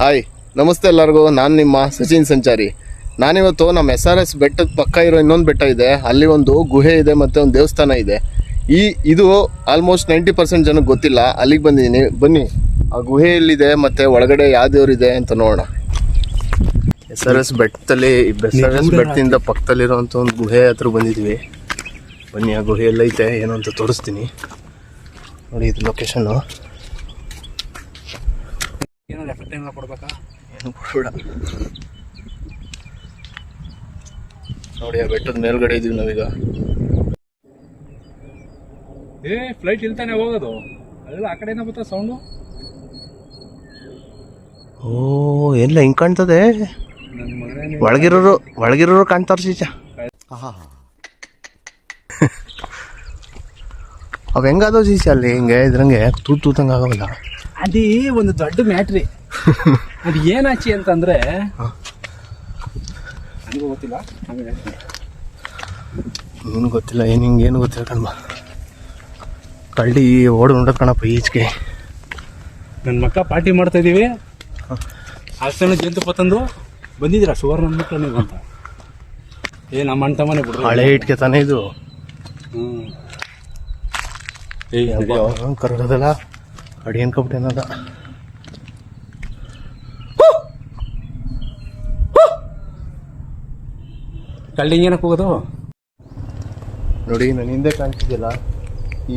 Hi ನಮಸ್ತೆ ಎಲ್ಲರಿಗೂ. ನಾನು ನಿಮ್ಮ ಸಚಿನ್ ಸಂಚಾರಿ. ನಾನಿವತ್ತು ನಮ್ಮ SRS ಬೆಟ್ಟದ ಪಕ್ಕ ಇರೋ ಇನ್ನೊಂದು ಬೆಟ್ಟ ಇದೆ, ಅಲ್ಲಿ ಒಂದು ಗುಹೆ ಇದೆ ಮತ್ತು ಒಂದು ದೇವಸ್ಥಾನ ಇದೆ. ಇದು ಆಲ್ಮೋಸ್ಟ್ 90% ಜನಕ್ಕೆ ಗೊತ್ತಿಲ್ಲ. ಅಲ್ಲಿಗೆ ಬಂದಿದ್ದೀನಿ, ಬನ್ನಿ ಆ ಗುಹೆ ಎಲ್ಲಿದೆ ಮತ್ತು ಒಳಗಡೆ ಯಾವ ದೇವರಿದೆ ಅಂತ ನೋಡೋಣ. SRS ಬೆಟ್ಟದಿಂದ ಪಕ್ಕದಲ್ಲಿರೋಂಥ ಒಂದು ಗುಹೆ ಹತ್ರ ಬಂದಿದ್ವಿ. ಬನ್ನಿ ಆ ಗುಹೆ ಎಲ್ಲೈತೆ ಏನು ಅಂತ ತೋರಿಸ್ತೀನಿ. ನೋಡಿ ಇದು ಲೊಕೇಶನ್ನು. ಏನು ಕೊಡಬೇಡ ನೋಡಿ, ಆ ಬೆಟ್ಟದ ಮೇಲ್ಗಡೆ ಇದೀವಿ ನಾವೀಗ. ಫ್ಲೈಟ್ ಇಲ್ತಾನೆ ಹೋಗೋದು, ಅದೆಲ್ಲ ಆ ಕಡೆಯಿಂದ ಬರ್ತದೆ ಸೌಂಡು. ಓ, ಎಲ್ಲ ಹಿಂಗ್ ಕಾಣ್ತದೆ. ಒಳಗಿರೋರು ಕಾಣ್ತಾರ ಚೀಚ. ಅವ್ ಹೆಂಗಾದವ್ ಚೀಚ ಅಲ್ಲಿ ಹಿಂಗೆ ಇದ್ರಂಗೆ ತೂತಂಗ ಆಗಲ್ಲ. ಅದೇ ಒಂದು ದೊಡ್ಡ ಮ್ಯಾಟ್ರಿ. ಅದು ಏನಾಚಿ ಅಂತಂದ್ರೆ ನನಗೂ ಗೊತ್ತಿಲ್ಲ, ಏನು ಗೊತ್ತಿಲ್ಲ, ಏನು ಗೊತ್ತಿಲ್ಲ ಕಣ್ಬ. ಕಳ್ಳಿ ಓಡಿ ನೋಡೋದು ಕಣಪ್ಪ ಈಚೆಗೆ. ನನ್ನ ಮಕ್ಕ ಪಾರ್ಟಿ ಮಾಡ್ತಾ ಇದೀವಿ, ಅಷ್ಟನ್ನು ಜಂತುಪ್ಪ ತಂದು ಬಂದಿದ್ದೀರಾ ಸುವರ್ಣ ಮಕ್ಕಳು ನೀವು ಅಂತ. ನಮ್ಮ ಅಣ್ಣ ತಮ್ಮನೆ ಬಿಡ್ರಿ, ಹಳೆ ಇಟ್ಕೆ ತಾನೇ ಇದು. ಕರೋದಲ್ಲ ಅಡಿ ಅನ್ಕೊಬಿಟ್ಟೇನದ. ಕಳ್ಳಿಂಗ್ ಏನಕ್ಕೆ ಹೋಗೋದು ನೋಡಿ, ನನ್ನ ಹಿಂದೆ ಕಾಣ್ತಿದ್ದಿಲ್ಲ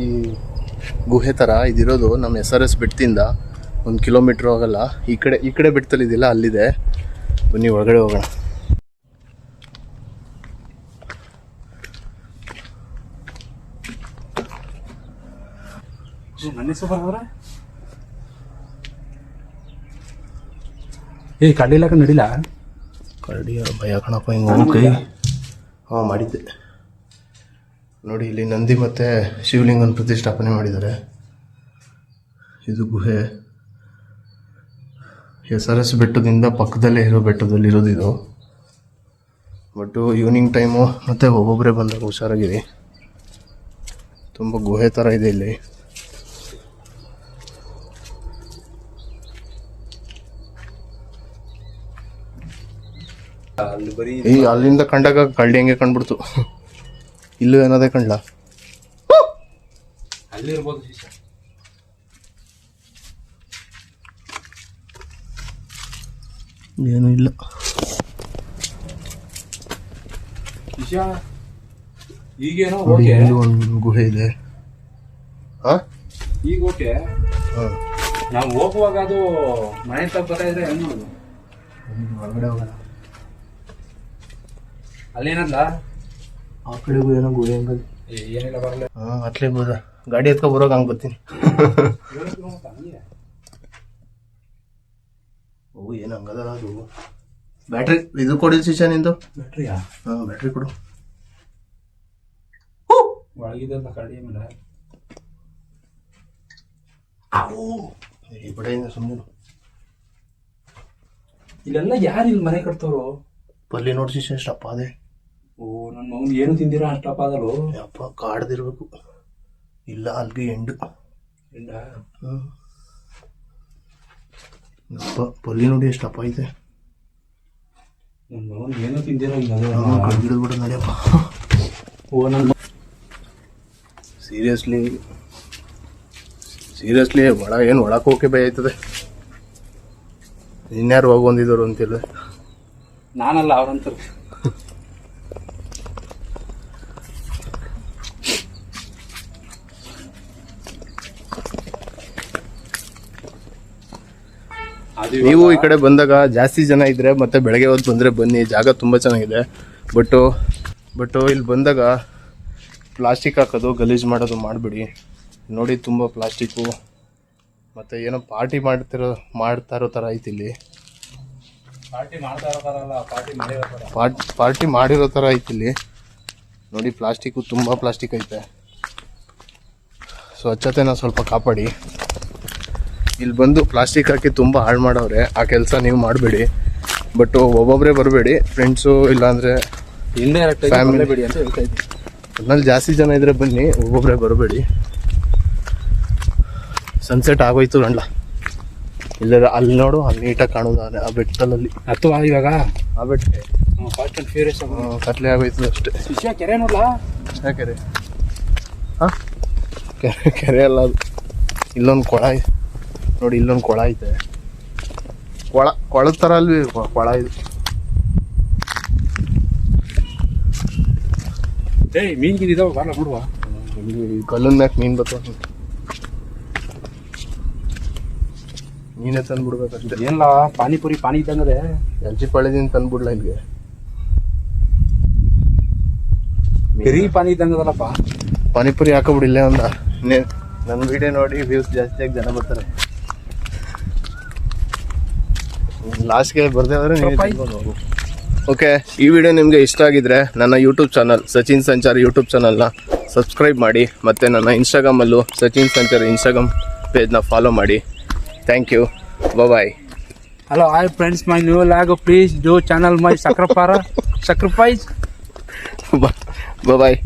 ಈ ಗುಹೆ ಥರ ಇದಿರೋದು ನಮ್ಮ SRS ಬೆಟ್ಟದಿಂದ 1 ಕಿಲೋಮೀಟ್ರ್ ಹೋಗಲ್ಲ. ಈ ಕಡೆ ಬೆಟ್ಟದಲ್ಲಿ ಇದಿಲ್ಲ, ಅಲ್ಲಿದೆ. ಬನ್ನಿ ಒಳಗಡೆ ಹೋಗೋಣ. ನನ್ನ ಹೆಸರು ಬರೋರ ಕಡ್ಡಿಲಾಕ ನಡಿಲ್ಲ. ಕರಡಿ ಭಯ ಕಣಪ್ಪ, ಹಿಂಗೆ ಹೋಗಿ ಕೈ ಮಾಡಿದ್ದೆ. ನೋಡಿ, ಇಲ್ಲಿ ನಂದಿ ಮತ್ತು ಶಿವಲಿಂಗನ ಪ್ರತಿಷ್ಠಾಪನೆ ಮಾಡಿದ್ದಾರೆ. ಇದು ಗುಹೆ SRS ಬೆಟ್ಟದಿಂದ ಪಕ್ಕದಲ್ಲೇ ಇರೋ ಬೆಟ್ಟದಲ್ಲಿರೋದು ಇದು. ಬಟ್ಟು ಈವ್ನಿಂಗ್ ಟೈಮು ಮತ್ತು ಒಬ್ಬೊಬ್ಬರೇ ಬಂದಾಗ ಹುಷಾರಾಗಿರಿ. ತುಂಬ ಗುಹೆ ಥರ ಇದೆ ಇಲ್ಲಿ. ಅಲ್ಲಿಂದ ಕಂಡಾಗ ಕಳ್ಳಿ ಹೆಂಗೆ ಕಂಡ್ಬಿಡ್ತು. ಇಲ್ಲೂ ಏನದೇ ಕಂಡ್ಲ, ಅಲ್ಲಿರ್ಬೋದು. ಏನು ಇಲ್ಲ. ಈಗೇನೋ ಒಂದು ಗುಹೆ ಇದೆ. ಈಗ ಓಕೆ, ನಾವು ಹೋಗುವಾಗ ಅದು ಮನೆ ತಪ್ಪ ಬರ್ತಾ ಇದ್ರೆ ಹೆಂಗ್ ಮಾಡೋದು? ಹೊರಗಡೆ ಹೋಗೋಣ. ಅಲ್ಲೇನಲ್ಲ ಆ ಕಡೆಗೂ ಏನೋ ಗುಹೆ ಹಂಗಲ್ಲಿ ಏನಿಲ್ಲ, ಬರಲ್ಲ. ಅಟ್ಲೇ ಬೋದ ಗಾಡಿ ಎತ್ಕೊ ಬರೋಕೆ ಹಂಗೆ ಬರ್ತೀನಿ. ಓ, ಏನು ಹಂಗದಲ್ಲ ಅದು. ಬ್ಯಾಟ್ರಿ ಇದು ಕೊಡಿ ಚೀಚಾ ನಿಂದು. ಬ್ಯಾಟ್ರಿಯಾ? ಬ್ಯಾಟ್ರಿ ಕೊಡು. ಒಳಗಿದ್ದಲ್ಲ ಕಡಿ ಮೇಲೆ ಈ ಬಡೆಯಿಂದ ಸುಮ್ಮನೆ. ಇಲ್ಲೆಲ್ಲ ಯಾರು ಇಲ್ಲಿ ಮನೆ ಕಟ್ತವ್ರು? ಪಲ್ಲಿ ನೋಡಿ ಚೀಚಾ ಎಷ್ಟಪ್ಪ ಅದೇ. ಓ, ನನ್ನ ಮಗನ್ ಏನು ತಿಂದಿರಾ ಅಷ್ಟಪ್ಪ ಅದಲು. ಯಪ್ಪ, ಕಾಡ್ದಿರ್ಬೇಕು. ಇಲ್ಲ ಅಲ್ಲಿಗೆ ಎಂಡು ಯಪ್ಪ, ಪಲ್ಲಿ ನೋಡಿ ಎಷ್ಟಪ್ಪ ಐತೆ. ನನ್ನ ಮಗನ್ ಏನೋ ತಿಂದಿರಾ ಈಗ ಕಡ್ಗಿಡದ್ಬಿಡ ನಡೆಯಪ್ಪ. ಓ, ನನ್ನ ಸೀರಿಯಸ್ಲಿ ಒಳಕ್ಕೆ ಹೋಗಕ್ಕೆ ಭಯ ಆಯ್ತದೆ. ಇನ್ಯಾರು ಹೋಗಿ ಬಂದಿದ್ದವರು ಅಂತಿಲ್ಲ. ನಾನಲ್ಲ, ಅವ್ರಂತಾರೆ. ನೀವು ಈ ಕಡೆ ಬಂದಾಗ ಜಾಸ್ತಿ ಜನ ಇದ್ರೆ ಮತ್ತೆ ಬೆಳಗ್ಗೆ ಹೊತ್ತು ಬಂದರೆ ಬನ್ನಿ, ಜಾಗ ತುಂಬ ಚೆನ್ನಾಗಿದೆ. ಬಟ್ಟು ಇಲ್ಲಿ ಬಂದಾಗ ಪ್ಲಾಸ್ಟಿಕ್ ಹಾಕೋದು, ಗಲೀಜು ಮಾಡೋದು ಮಾಡಬೇಡಿ. ನೋಡಿ, ತುಂಬ ಪ್ಲಾಸ್ಟಿಕ್ಕು ಮತ್ತು ಏನೋ ಪಾರ್ಟಿ ಮಾಡ್ತಾ ಇರೋ ಥರ ಐತಿ ಇಲ್ಲಿ. ಪಾರ್ಟಿ ಮಾಡಿರೋ ಥರ ಐತಿ ಇಲ್ಲಿ. ನೋಡಿ, ಪ್ಲಾಸ್ಟಿಕ್ಕು ತುಂಬ ಪ್ಲಾಸ್ಟಿಕ್ ಐತೆ. ಸ್ವಚ್ಛತೆನ ಸ್ವಲ್ಪ ಕಾಪಾಡಿ. ಇಲ್ಲಿ ಬಂದು ಪ್ಲಾಸ್ಟಿಕ್ ಹಾಕಿ ತುಂಬ ಹಾಳು ಮಾಡವ್ರೆ. ಆ ಕೆಲಸ ನೀವು ಮಾಡಬೇಡಿ. ಬಟ್ ಒಬ್ಬೊಬ್ಬರೇ ಬರಬೇಡಿ, ಫ್ರೆಂಡ್ಸು ಇಲ್ಲಾಂದರೆ ಫ್ಯಾಮಿಲಿ ಬೇಡಿ ಅಂತ ಹೇಳ್ತಾ ಇದ್ದೀನಿ. ಅದ್ರಲ್ಲಿ ಜಾಸ್ತಿ ಜನ ಇದ್ರೆ ಬನ್ನಿ, ಒಬ್ಬೊಬ್ಬರೇ ಬರಬೇಡಿ. ಸನ್ಸೆಟ್ ಆಗೋಯ್ತು ಗಂಡ್ಲ. ಇಲ್ಲ ಅಲ್ಲಿ ನೋಡು, ಅಲ್ಲಿ ನೀಟಾಗಿ ಕಾಣೋದು ಆ ಬೆಟ್ಟದಲ್ಲಿ. ಅಥವಾ ಇವಾಗ ಆ ಬೆಟ್ಟಕ್ಕೆ ಫಾಸ್ಟ್ ಆ್ಯಂಡ್ ಫ್ಯೂರಿಯಸ್ ಕತ್ಲೆ ಆಗೋಯ್ತದೆ ಅಷ್ಟೇ. ಶಿಷ್ಯ ಕೆರೆ ನೋಡ್ಲಾ? ಯಾಕೆರೆ ಹಾಂ ಕೆರೆ ಅಲ್ಲ ಅದು, ಇಲ್ಲೊಂದು ಕೊಳ ಇದೆ ನೋಡಿ, ಇಲ್ಲೊಂದು ಕೊಳ ಐತೆ. ಕೊಳದ ಥರ ಅಲ್ವಿ ಕೊಳ ಇದು. ಏಯ್ ಮೀನ್ ಗಿನ್ ಇದಾವ, ಬಾರ್ಲ ನೋಡುವ. ಇಲ್ಲಿ ಕಲ್ಲನ್ ಮ್ಯಾಕ್ ಮೀನು ಬರ್ತಾವ, ನೀನೇ ತಂದ್ಬಿಡ್ಬೇಕಷ್ಟೇ. ಏನಿಲ್ಲ, ಪಾನಿಪುರಿ ಪಾನಿ ಇದ್ದಂಗದೆ. ಎಲ್ಚಿ ಪಳೆದಿನ ತಂದ್ಬಿಡ್ಲ ಇಲ್ಲಿಗೆ. ಬರೀ ಪಾನಿ ಇದ್ದಂಗದಲ್ಲಪ್ಪ. ಪಾನಿಪುರಿ ಹಾಕೋಬಿಡಿಲ್ಲ ಒಂದ. ನನ್ನ ವಿಡಿಯೋ ನೋಡಿ ವ್ಯೂಸ್ ಜಾಸ್ತಿಯಾಗಿ ಜನ ಬರ್ತಾರೆ. ಲಾಸ್ಟ್ಗೆ ಬರ್ದೇ ಹೋದ್ರೆ ನೀವು. ಓಕೆ, ಈ ವಿಡಿಯೋ ನಿಮಗೆ ಇಷ್ಟ ಆಗಿದ್ರೆ ನನ್ನ ಯೂಟ್ಯೂಬ್ ಚಾನಲ್ ಸಚಿನ್ ಸಂಚಾರಿ ಯೂಟ್ಯೂಬ್ ಚಾನಲ್ನ ಸಬ್ಸ್ಕ್ರೈಬ್ ಮಾಡಿ, ಮತ್ತು ನನ್ನ ಇನ್ಸ್ಟಾಗ್ರಾಮಲ್ಲೂ ಸಚಿನ್ ಸಂಚಾರಿ ಇನ್ಸ್ಟಾಗ್ರಾಮ್ ಪೇಜ್ನ ಫಾಲೋ ಮಾಡಿ. Thank you, bye. Hello, hi friends, my new logo. Please do channel my sacrifice. Bye bye.